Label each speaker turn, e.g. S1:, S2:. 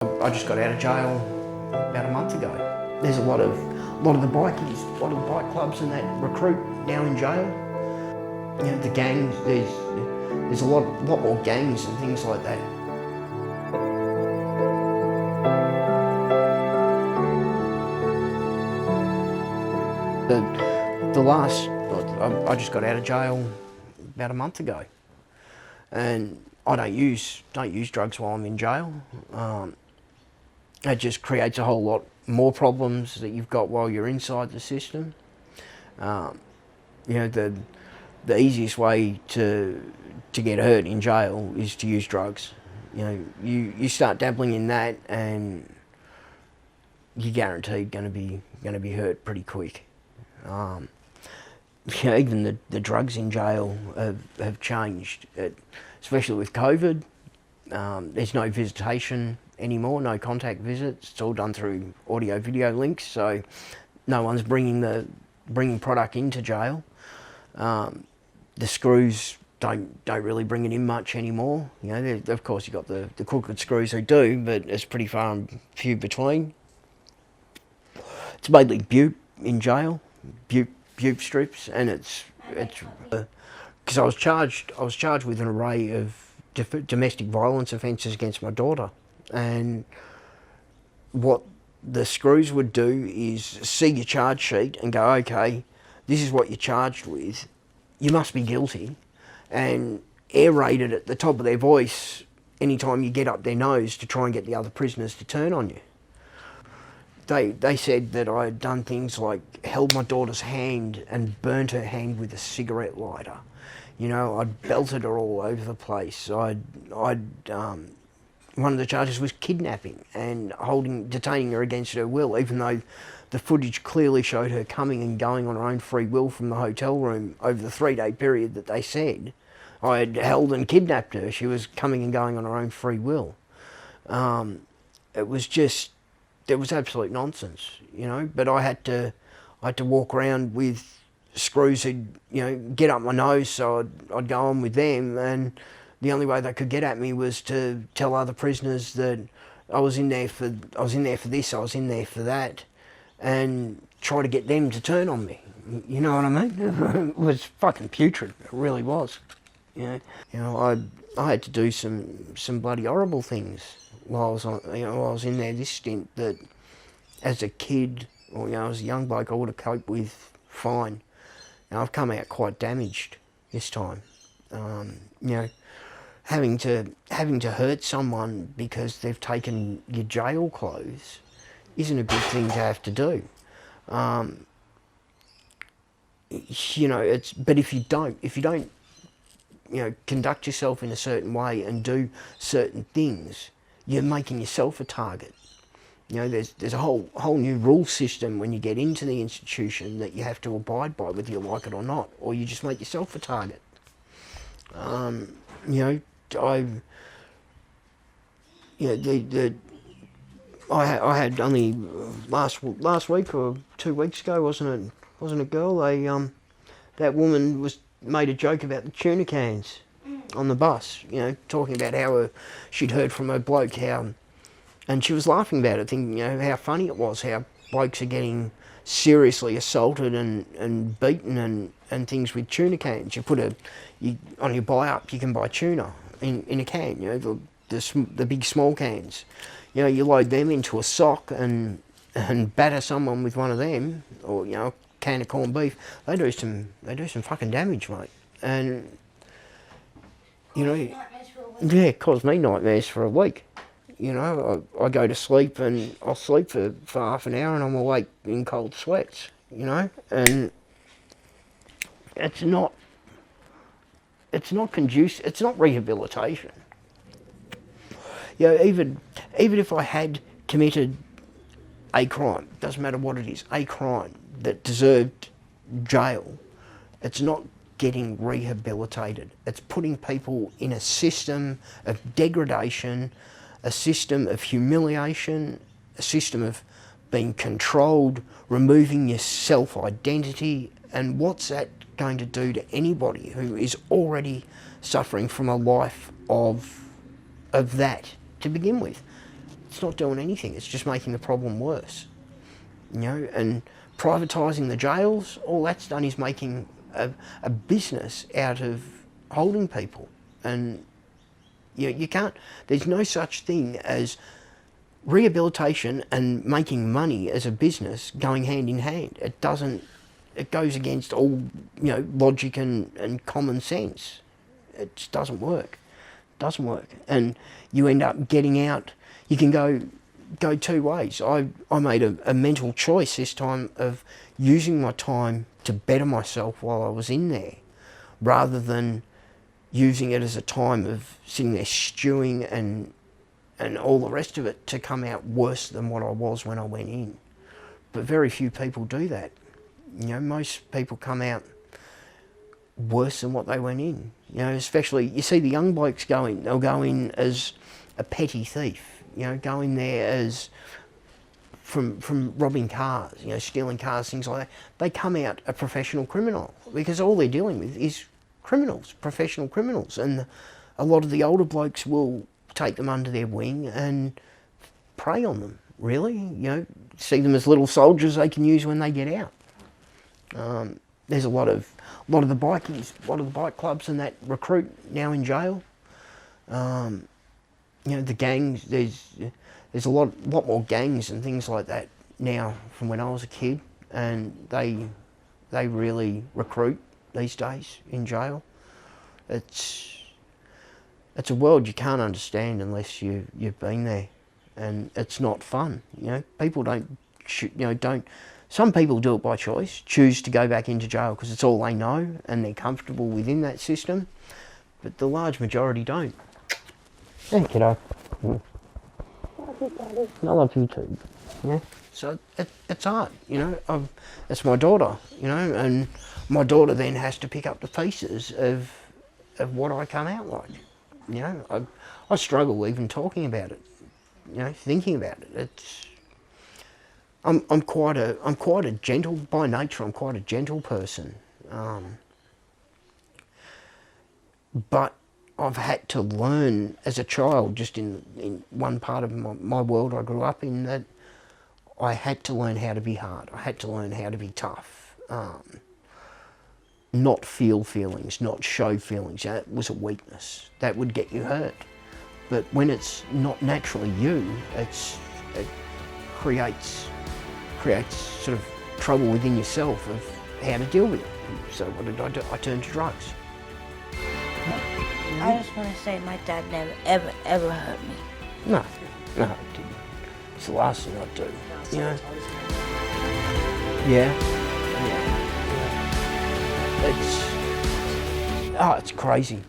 S1: I just got out of jail about a month ago. There's a lot of the bikies, a lot of the bike clubs and that recruit now in jail. You know, the gangs, there's a lot more gangs and things like that. I just got out of jail about a month ago, and I don't use drugs while I'm in jail. It just creates a whole lot more problems that you've got while you're inside the system. You know, the easiest way to get hurt in jail is to use drugs. You know, you start dabbling in that, and you're guaranteed going to be hurt pretty quick. You know, even the drugs in jail have changed, especially with COVID. There's no visitation anymore, no contact visits. It's all done through audio-video links, so no one's bringing product into jail. The screws don't really bring it in much anymore. You know, of course you've got the crooked screws who do, but it's pretty far and few between. It's mainly bupe in jail, bupe strips, and it's because I was charged with an array of domestic violence offences against my daughter, and what the screws would do is see your charge sheet and go, okay, this is what you're charged with, you must be guilty, and air raid it at the top of their voice anytime you get up their nose to try and get the other prisoners to turn on you. They said that I had done things like held my daughter's hand and burnt her hand with a cigarette lighter. You know, I'd belted her all over the place. One of the charges was kidnapping and detaining her against her will, even though the footage clearly showed her coming and going on her own free will from the hotel room over the 3-day period that they said. I had held and kidnapped her. She was coming and going on her own free will. It was absolute nonsense, you know, but I had to walk around with screws who'd, you know, get up my nose, so I'd go on with them, and the only way they could get at me was to tell other prisoners that I was in there for this, I was in there for that, and try to get them to turn on me. You know what I mean? It was fucking putrid. It really was. You know, I had to do some bloody horrible things while I was in there this stint that, as a kid or, you know, as a young bloke, I would have coped with fine. Now I've come out quite damaged this time. You know, having to hurt someone because they've taken your jail clothes isn't a good thing to have to do. You know, but if you don't, you know, conduct yourself in a certain way and do certain things, you're making yourself a target. You know, there's a whole new rule system when you get into the institution that you have to abide by, whether you like it or not, or you just make yourself a target. You know, I had only last week or 2 weeks ago, wasn't a girl? That woman made a joke about the tuna cans on the bus. You know, talking about how she'd heard from her bloke and she was laughing about it, thinking, you know, how funny it was, how blokes are getting seriously assaulted and beaten and things with tuna cans. On your buy up, you can buy tuna in a can. You know, the big small cans. You know, you load them into a sock and batter someone with one of them, or, you know, a can of corned beef. They do some fucking damage, mate. And, you know, yeah, it caused me nightmares for a week. You know, I go to sleep and I'll sleep for half an hour and I'm awake in cold sweats, you know, and it's not conducive, it's not rehabilitation. You know, even if I had committed a crime, doesn't matter what it is, a crime that deserved jail, it's not getting rehabilitated. It's putting people in a system of degradation, a system of humiliation, a system of being controlled, removing your self-identity, and what's that going to do to anybody who is already suffering from a life of that to begin with? it's not doing anything. It's just making the problem worse. You know, and privatising the jails, all that's done is making a business out of holding people. And you can't, there's no such thing as rehabilitation and making money as a business going hand in hand. It doesn't, it goes against all, logic and common sense. It just doesn't work. It doesn't work. And you end up getting out, you can go two ways. I made a mental choice this time of using my time to better myself while I was in there, rather than using it as a time of sitting there stewing and all the rest of it to come out worse than what I was when I went in. But very few people do that. Most people come out worse than what they went in. Especially, you see the young blokes they'll go in as a petty thief, go in there as from robbing cars, stealing cars, things like that. They come out a professional criminal because all they're dealing with is criminals, professional criminals. And a lot of the older blokes will take them under their wing and prey on them, really. See them as little soldiers they can use when they get out. There's a lot of the bikies, a lot of the bike clubs and that recruit now in jail. The gangs, there's a lot more gangs and things like that now from when I was a kid, and they really recruit these days in jail. It's a world you can't understand unless you've been there, and it's not fun. People don't. Some people do it by choice, choose to go back into jail because it's all they know and they're comfortable within that system, but the large majority don't. Yeah, kiddo. I love you too. Yeah. So it's hard, It's my daughter, and my daughter then has to pick up the pieces of what I come out like. I struggle even talking about it, thinking about it. I'm quite a gentle by nature. I'm quite a gentle person, but I've had to learn as a child, just in one part of my world I grew up in, that I had to learn how to be hard. I had to learn how to be tough, not feel feelings, not show feelings. That was a weakness. That would get you hurt. But when it's not naturally you, it creates sort of trouble within yourself of how to deal with it. So what did I do? I turned to drugs.
S2: I just want to say my dad never, ever hurt me.
S1: No, it didn't. It's the last thing I'd do, Yeah. It's crazy.